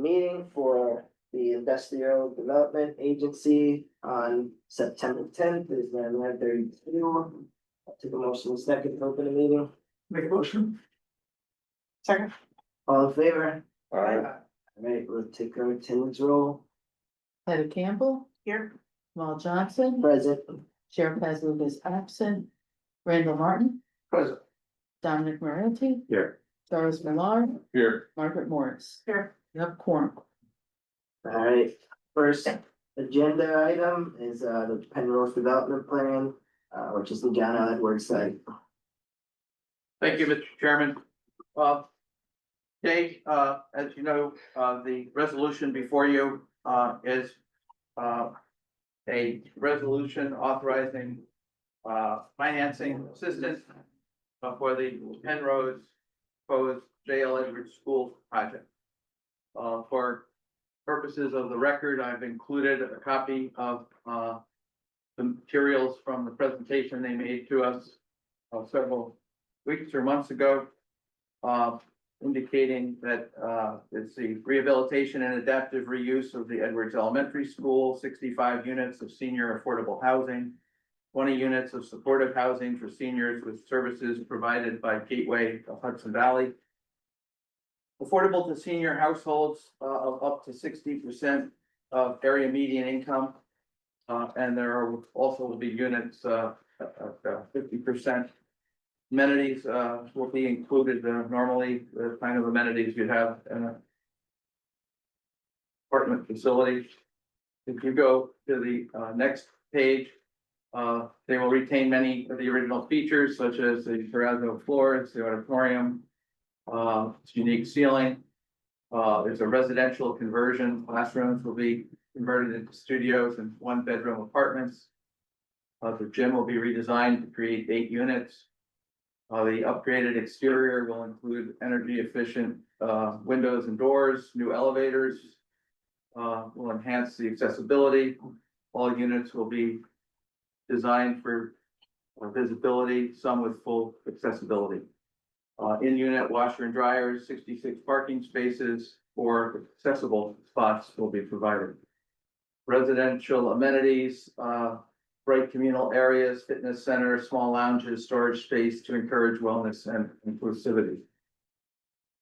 meeting for the Industrial Development Agency on September 10th is 9:32. I'll take a motion second to open the meeting. Make a motion. Second. All in favor? Aye. All right, we'll take our attendance roll. Heather Campbell, Here. Mal Johnson, Present. Chair Paz is absent, Randall Martin, Present. Dominic Moretti, Here. Doris Millard, Here. Margaret Morris. Here. You have quorum. All right, first agenda item is the Penrose Development Plan, which is the John L. Edwards site. Thank you, Mr. Chairman. Today, as you know, the resolution before you, is, a resolution authorizing, financing assistance for the Penrose proposed J.L. Edwards School project. For purposes of the record, I've included a copy of, the materials from the presentation they made to us several weeks or months ago, indicating that it's the rehabilitation and adaptive reuse of the Edwards Elementary School, 65 units of senior affordable housing, 20 units of supportive housing for seniors with services provided by Gateway of Hudson Valley. Affordable to senior households of up to 60% of area median income. And there are also will be units at 50%. Amenities will be included, normally the kind of amenities you'd have in an apartment facility. If you go to the next page, they will retain many of the original features such as the terrazzo floors, the auditorium, its unique ceiling. There's a residential conversion. Classrooms will be converted into studios and one-bedroom apartments. The gym will be redesigned to create 8 units. The upgraded exterior will include energy efficient windows and doors, new elevators. Will enhance the accessibility. All units will be designed for visibility, some with full accessibility. In-unit washer and dryers, 66 parking spaces or accessible spots will be provided. Residential amenities, bright communal areas, fitness center, small lounges, storage space to encourage wellness and inclusivity.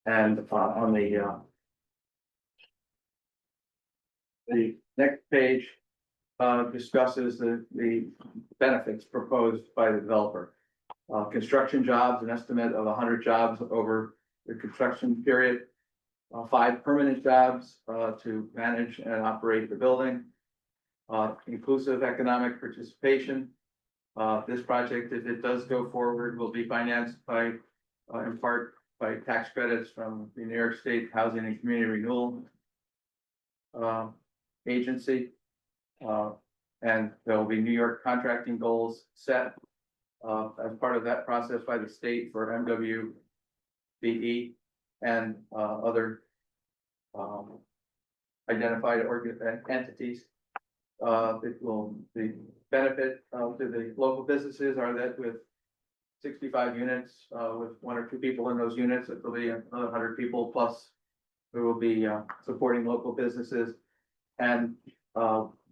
And on the next page discusses the benefits proposed by the developer. Construction jobs, an estimate of 100 jobs over the construction period. 5 permanent jobs to manage and operate the building. Inclusive economic participation. This project, if it does go forward, will be financed by, in part, by tax credits from the New York State Housing and Community Renewal Agency. And there will be New York contracting goals set as part of that process by the state for MWBE and other identified entities. It will, the benefit to the local businesses are that with 65 units, with 1 or 2 people in those units, it will be another 100 people plus who will be supporting local businesses. And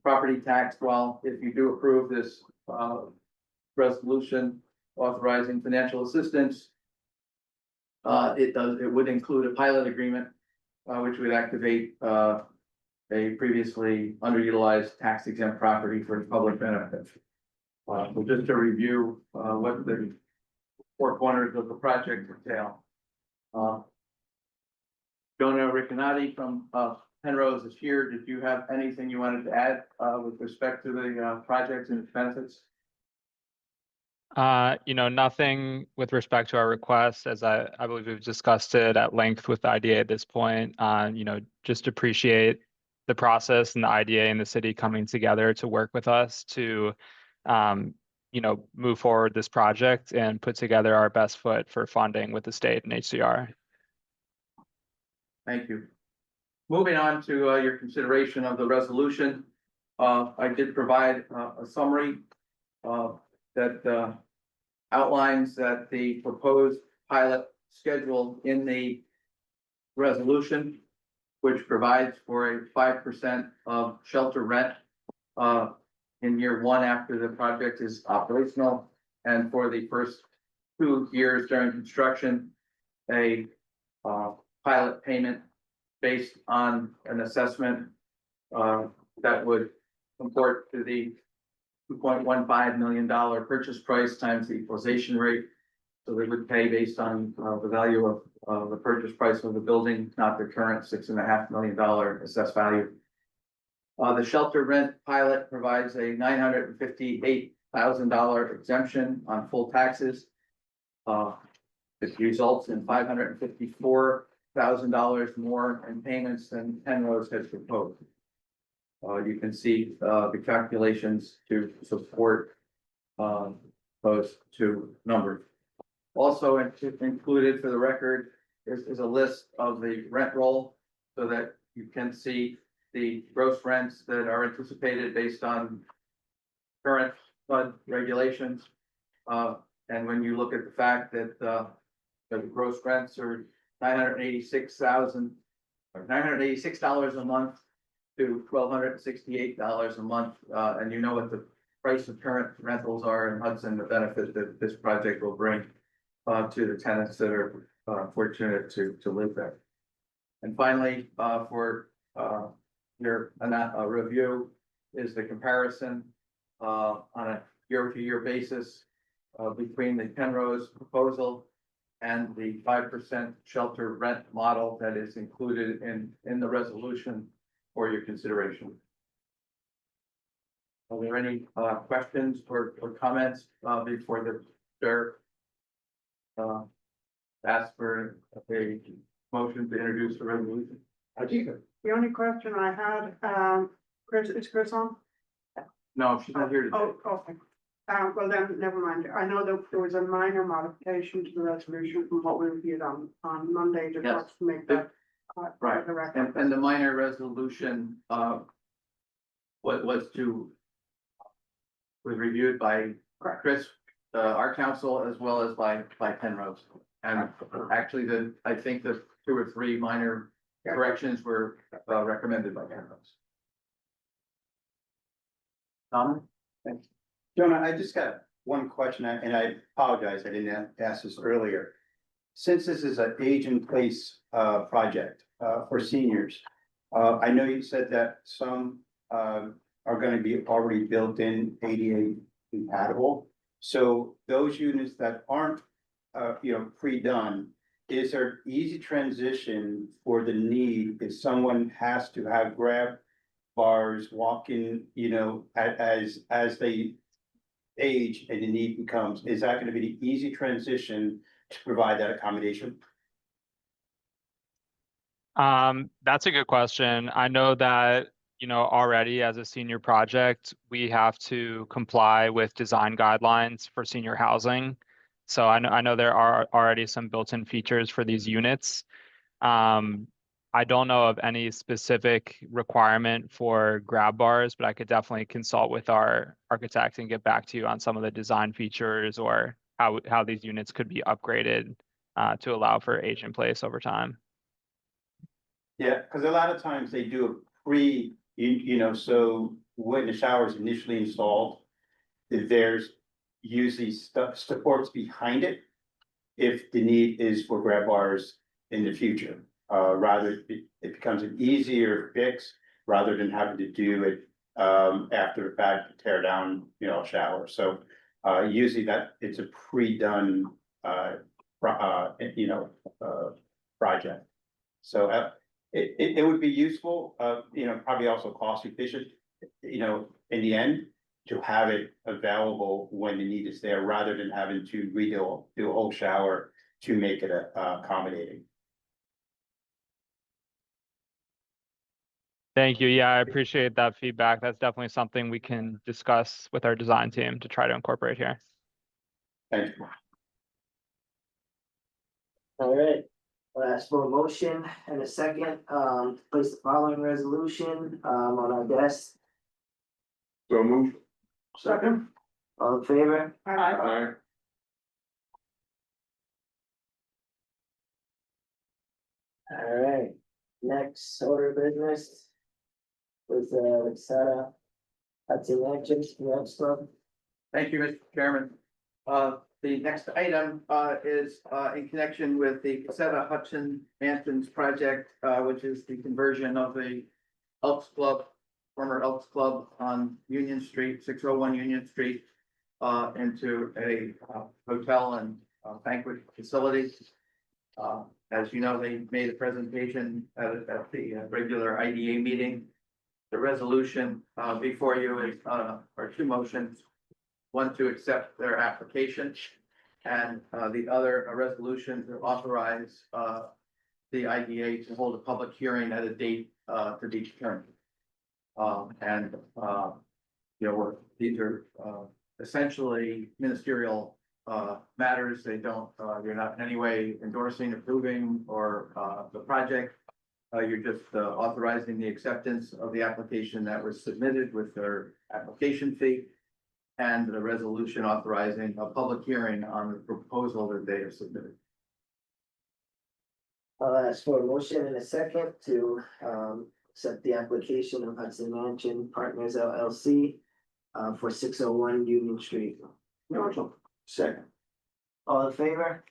property tax, well, if you do approve this resolution authorizing financial assistance, it would include a pilot agreement, which would activate a previously underutilized tax exempt property for public benefit. So just to review what the 4 corners of the project entail. Jonah Riccanati from Penrose is here. Did you have anything you wanted to add with respect to the project and its benefits? Nothing with respect to our request, as I believe we've discussed it at length with the IDA at this point. Just appreciate the process and the IDA and the city coming together to work with us to, move forward this project and put together our best foot for funding with the state and HCR. Thank you. Moving on to your consideration of the resolution. I did provide a summary that outlines that the proposed pilot schedule in the resolution which provides for a 5% of shelter rent in year one after the project is operational, and for the first 2 years during construction, a pilot payment based on an assessment that would comport to the $2.15 million purchase price times the equalization rate. So they would pay based on the value of the purchase price of the building, not the current $6.5 million assessed value. The shelter rent pilot provides a $958,000 exemption on full taxes. It results in $554,000 more in payments than Penrose has proposed. You can see the calculations to support those two numbers. Also included for the record is a list of the rent roll so that you can see the gross rents that are anticipated based on current flood regulations. And when you look at the fact that the gross rents are $986,000 or $986 a month to $1,268 a month, and you know what the price of current rentals are in Hudson, the benefit that this project will bring to the tenants that are fortunate to live there. And finally, for your review is the comparison on a year-to-year basis between the Penrose proposal and the 5% shelter rent model that is included in the resolution for your consideration. Are there any questions or comments before the chair ask for a motion to introduce the resolution? The only question I had, Chris, is Chris on? No, she's not here today. Oh, okay. Well then, never mind. I know that there was a minor modification to the resolution from what we reviewed on Monday, just Yes. to make that. Right. The record. And the minor resolution was reviewed by Correct. Chris, our counsel, as well as by Penrose. And actually I think the 2 or 3 minor corrections were recommended by Penrose. Tom? Thanks. Jonah, I just got one question, and I apologize, I didn't ask this earlier. Since this is an age-in-place project for seniors, I know you said that some are gonna be already built in ADA compatible. So those units that aren't, pre-done, is there easy transition for the need if someone has to have grab bars walking, as they age and the need becomes, is that gonna be the easy transition to provide that accommodation? That's a good question. I know that, already as a senior project, we have to comply with design guidelines for senior housing. So I know there are already some built-in features for these units. I don't know of any specific requirement for grab bars, but I could definitely consult with our architect and get back to you on some of the design features or how these units could be upgraded to allow for age in place over time. Yeah, because a lot of times they do a so when the shower is initially installed, there's usually supports behind it if the need is for grab bars in the future. Rather, it becomes an easier fix rather than having to do it after the fact to tear down, a shower. So usually that it's a pre-done project. So it would be useful, probably also cost efficient, in the end, to have it available when the need is there, rather than having to do a whole shower to make it accommodating. Thank you. Yeah, I appreciate that feedback. That's definitely something we can discuss with our design team to try to incorporate here. Thank you. All right, I'll ask for a motion and a second, to place the following resolution, on our desk. So move. Second. All in favor? Aye. All right, Next order of business was Sarah. That's in actions, next club. Thank you, Mr. Chairman. The next item, is, in connection with the Casetta Hudson Mansions project, which is the conversion of the Elks Club, former Elks Club on Union Street, 601 Union Street, into a hotel and banquet facility. As you know, they made a presentation at the regular IDA meeting. The resolution before you is, are two motions. One to accept their application, and the other, a resolution to authorize the IDA to hold a public hearing at a date to be determined. These are essentially ministerial matters. They don't, you're not in any way endorsing, approving, or the project. You're just authorizing the acceptance of the application that was submitted with their application fee, and the resolution authorizing a public hearing on the proposal that they have submitted. I'll ask for a motion in a second to accept the application of Hudson Mansion Partners LLC for 601 Union Street. Motion. Second. All in favor?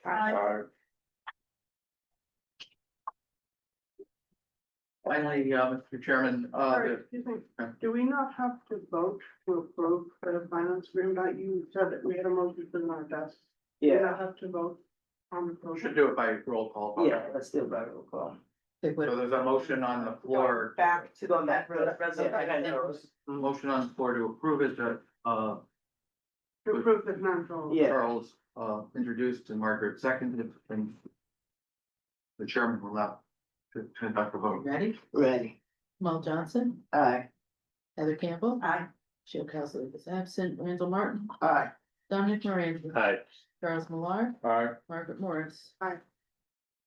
Finally, Mr. Chairman, Sorry, excuse me, do we not have to vote to approve the finance agreement? You said that we had a motion for our desk. Do we Yeah, not have to vote on the we should motion? do it by roll call. vote. yeah, let's do it by roll call. Like So what- there's a motion on the floor. Back to Go back. resolution. Motion on the floor to approve it, To approve the financial. Yeah. Charles introduced and Margaret seconded, and the chairman will now conduct the vote. Ready? Ready. Mal Johnson, Aye. Heather Campbell. Aye. Jill Kelsey is absent, Randall Martin, Aye. Dominic Moran. Aye. Charles Millar, Aye. Margaret Morris. Aye.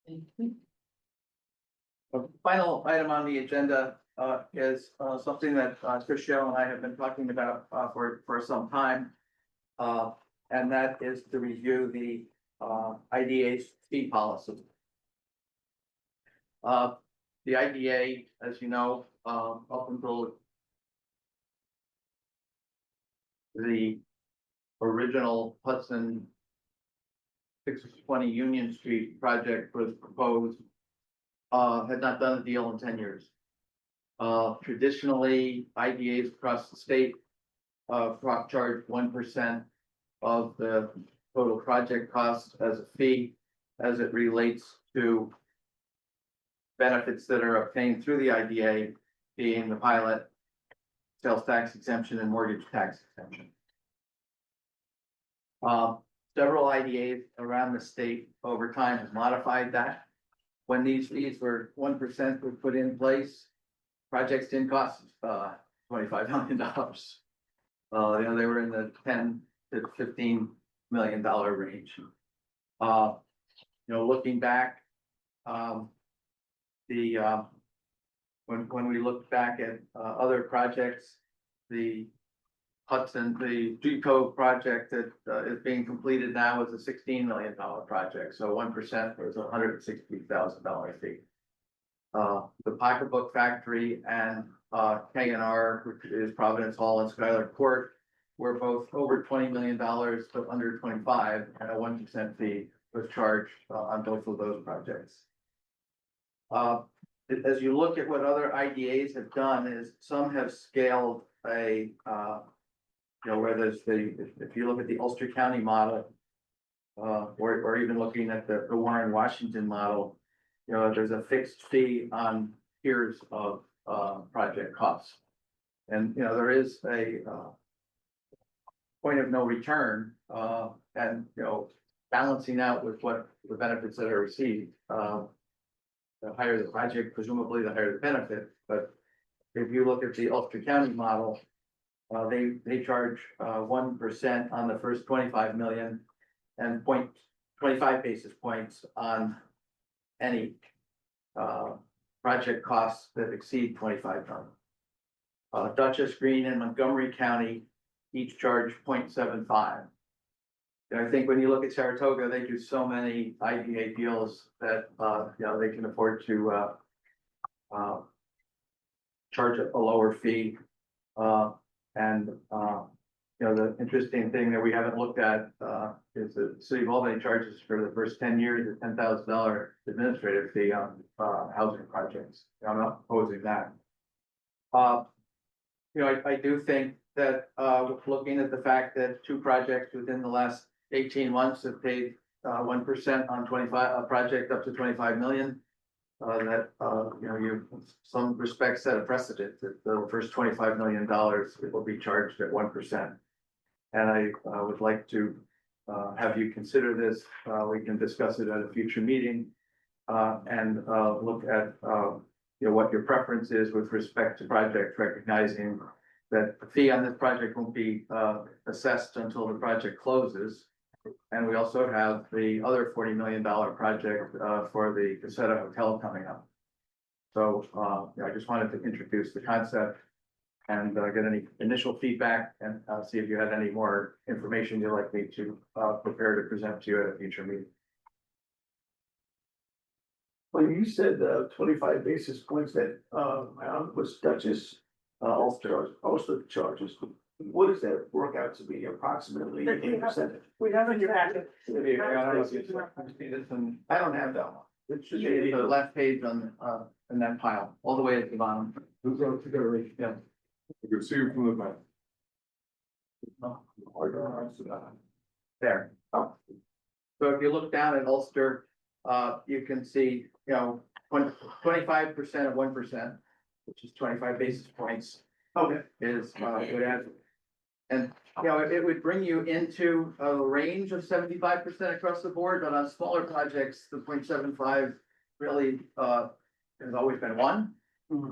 Thank you. The final item on the agenda is something that Chris Shell and I have been talking about for some time. And that is to review the IDA's fee policy. The IDA, as you know, up until the original Hudson 620 Union Street project was proposed, had not done a deal in 10 years. Traditionally, IDAs across the state charge 1% of the total project cost as a fee as it relates to benefits that are obtained through the IDA, being the pilot, sales tax exemption, and mortgage tax exemption. Several IDAs around the state over time have modified that. When these fees were 1% were put in place, projects didn't cost $25 million. They were in the 10 to $15 million range. Looking back, when we look back at other projects, the G-Cove project that is being completed now is a $16 million project, so 1% was a $160,000 fee. The Pocketbook Factory and K&R, which is Providence Hall and Schuyler Court, were both over $20 million, but under 25, and a 1% fee was charged on both of those projects. As you look at what other IDAs have done, is some have scaled where there's if you look at the Ulster County model, or even looking at the Warren, Washington model, there's a fixed fee on tiers of project costs. And, there is a point of no return, and, balancing out with what the benefits that are received. The higher the project, presumably the higher the benefit, but if you look at the Ulster County model, they charge 1% on the first 25 million and 0.25 basis points on any project costs that exceed 25 million. Dutchess, Green, and Montgomery County each charge 0.75. And I think when you look at Saratoga, they do so many IDA deals that they can afford to charge a lower fee. And, you know, the interesting thing that we haven't looked at, is the city of Albany charges for the first 10 years, a $10,000 administrative fee on, housing projects. I'm not opposing that. You know, I do think that, looking at the fact that 2 projects within the last 18 months have paid, 1% on 25, a project up to 25 million. That, you know, you, in some respects, set a precedent that the first $25 million will be charged at 1%. And I would like to have you consider this. We can discuss it at a future meeting. And look at, you know, what your preference is with respect to project, recognizing that the fee on this project won't be assessed until the project closes. And we also have the other $40 million project for the Casetta Hotel coming up. So yeah, I just wanted to introduce the concept and get any initial feedback and see if you had any more information you'd like me to prepare to present to you at a future meeting. Well, you said 25 basis points that was Duchess Ulster charges. What does that work out to be approximately in percentage? We haven't. I don't have that one. It should be The left page on in that pile, all the way at the bottom. Yeah. You can see it from the back. There. So if you look down at Ulster, you can see, you know, 25% of 1%, which is 25 basis points. Okay. Is would add. And, you know, it would bring you into a range of 75% across the board, but on smaller projects, the 0.75 really has always been 1.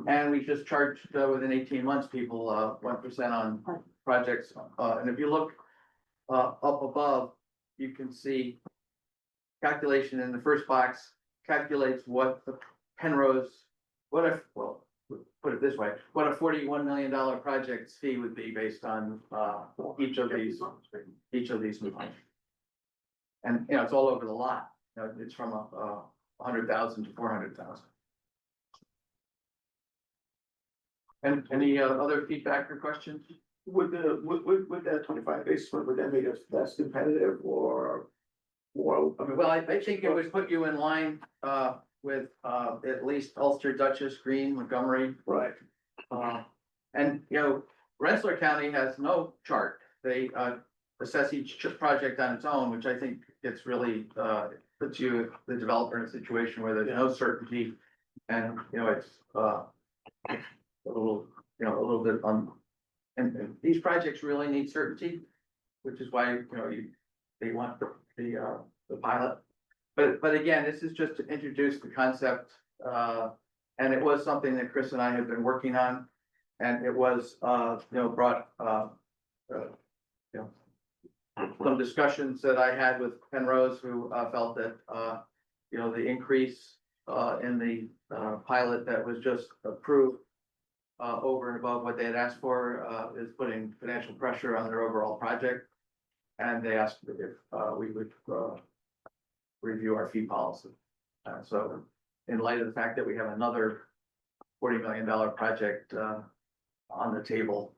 And we just charged within 18 months, people 1% on projects. And if you look up above, you can see calculation in the first box calculates what the Penrose, what if, well, put it this way, what a $41 million project's fee would be based on each of these movements. And, you know, it's all over the lot. You know, it's from 100,000 to 400,000. And any other feedback or questions? Would that 25 basis point, would that make us less competitive or more? I mean, Well, I think it would put you in line with at least Ulster, Dutchess, Green, Montgomery. Right. And, you know, Rensselaer County has no chart. They assess each project on its own, which I think it's really puts you, the developer, in a situation where there's no certainty. And, you know, it's a little bit and these projects really need certainty, which is why, you know, they want the pilot. But again, this is just to introduce the concept, and it was something that Chris and I had been working on. And it was, you know, brought, you know, some discussions that I had with Penrose, who felt that, you know, the increase in the pilot that was just approved over and above what they had asked for is putting financial pressure on their overall project. And they asked if we would review our fee policy. So in light of the fact that we have another $40 million project on the table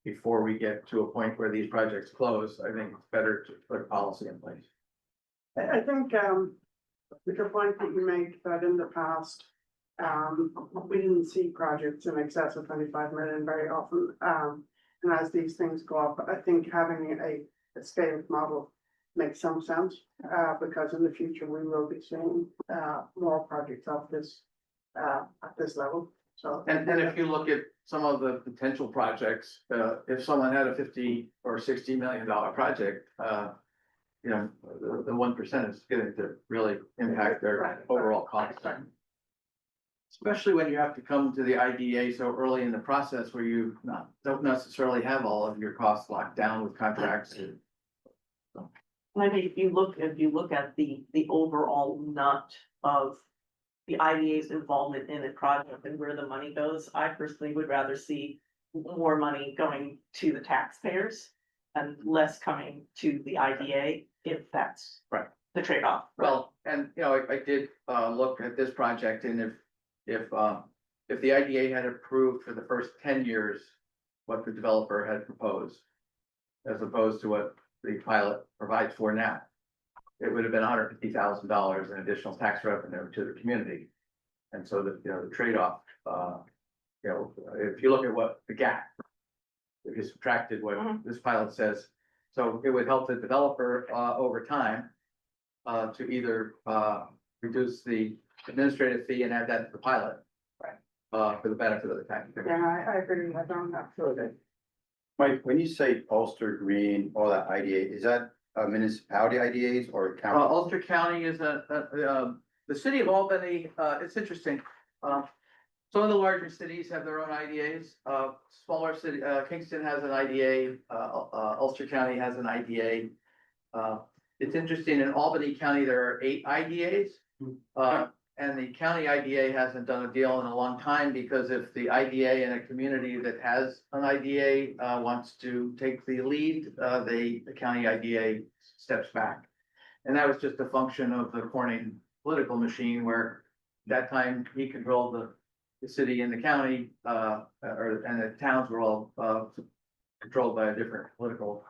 before we get to a point where these projects close, I think it's better to put a policy in place. I think, with the point that you make that in the past, we didn't see projects in excess of 25 million very often. And as these things go up, I think having a scaled model makes some sense, because in the future, we will be seeing more projects of this at this level. So, And if you look at some of the potential projects, if someone had a 50 or $60 million project, you know, the 1% is going to really impact their overall cost. Especially when you have to come to the IDA so early in the process where you don't necessarily have all of your costs locked down with contracts. I mean, if you look at the overall nut of the IDA's involvement in a project and where the money goes, I personally would rather see more money going to the taxpayers and less coming to the IDA, if that's Right. the trade-off. Well, and you know, I did look at this project, and if if the IDA had approved for the first 10 years what the developer had proposed, as opposed to what the pilot provides for now, it would have been $150,000 in additional tax revenue to the community. And so the, the trade-off, if you look at what the gap, if you subtracted what this pilot says, so it would help the developer, over time, to either, reduce the administrative fee and add that to the pilot. Right. For the benefit of the taxpayer. Yeah, I agree with that on that. Okay. Mike, when you say Ulster Green, all that IDA, is that municipality IDAs or county? Ulster County is the city of Albany, it's interesting. Some of the larger cities have their own IDAs, smaller city, Kingston has an IDA, Ulster County has an IDA. It's interesting, in Albany County, there are 8 IDAs. And the county IDA hasn't done a deal in a long time, because if the IDA in a community that has an IDA wants to take the lead, the county IDA steps back. And that was just a function of the Corning political machine, where that time he controlled the city and the county, and the towns were all controlled by a different political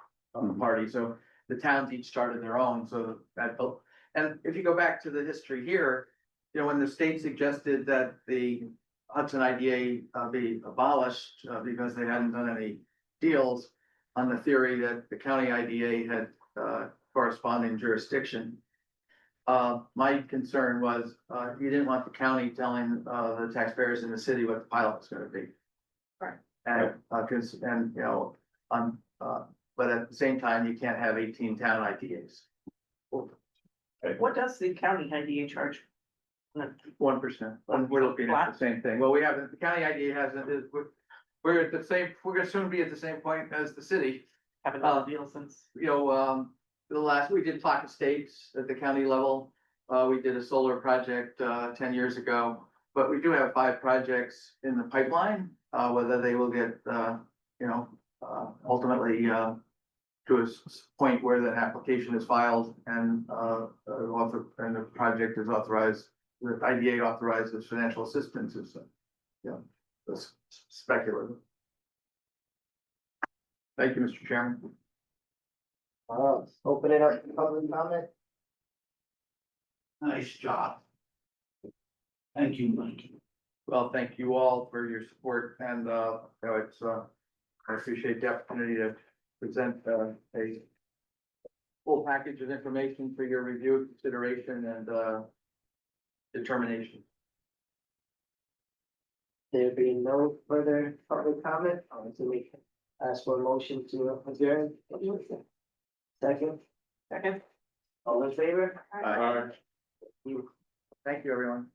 party. So the towns each started their own, so that built. And if you go back to the history here, when the state suggested that the Hudson IDA be abolished because they hadn't done any deals, on the theory that the county IDA had corresponding jurisdiction. My concern was you didn't want the county telling the taxpayers in the city what the pilot was going to be. Right. And but at the same time, you can't have 18 town IDAs. What does the county IDA charge? 1%. We're looking at the same thing. Well, we haven't, the county IDA hasn't, we're at the same, we're gonna soon be at the same point as the city. Haven't done a deal since. We did Plaque Estates at the county level. We did a solar project 10 years ago, but we do have 5 projects in the pipeline. Whether they will get, ultimately to a point where that application is filed and the project is authorized, the IDA authorizes financial assistance is, that's speculative. Thank you, Mr. Chairman. Open it up to public comment. Nice job. Thank you, Mike. Well, thank you all for your support, and I appreciate the opportunity to present a full package of information for your review, consideration, and determination. There being no further public comment, so we can ask for a motion to adjourn. Second, Second. all in favor? Thank you, everyone.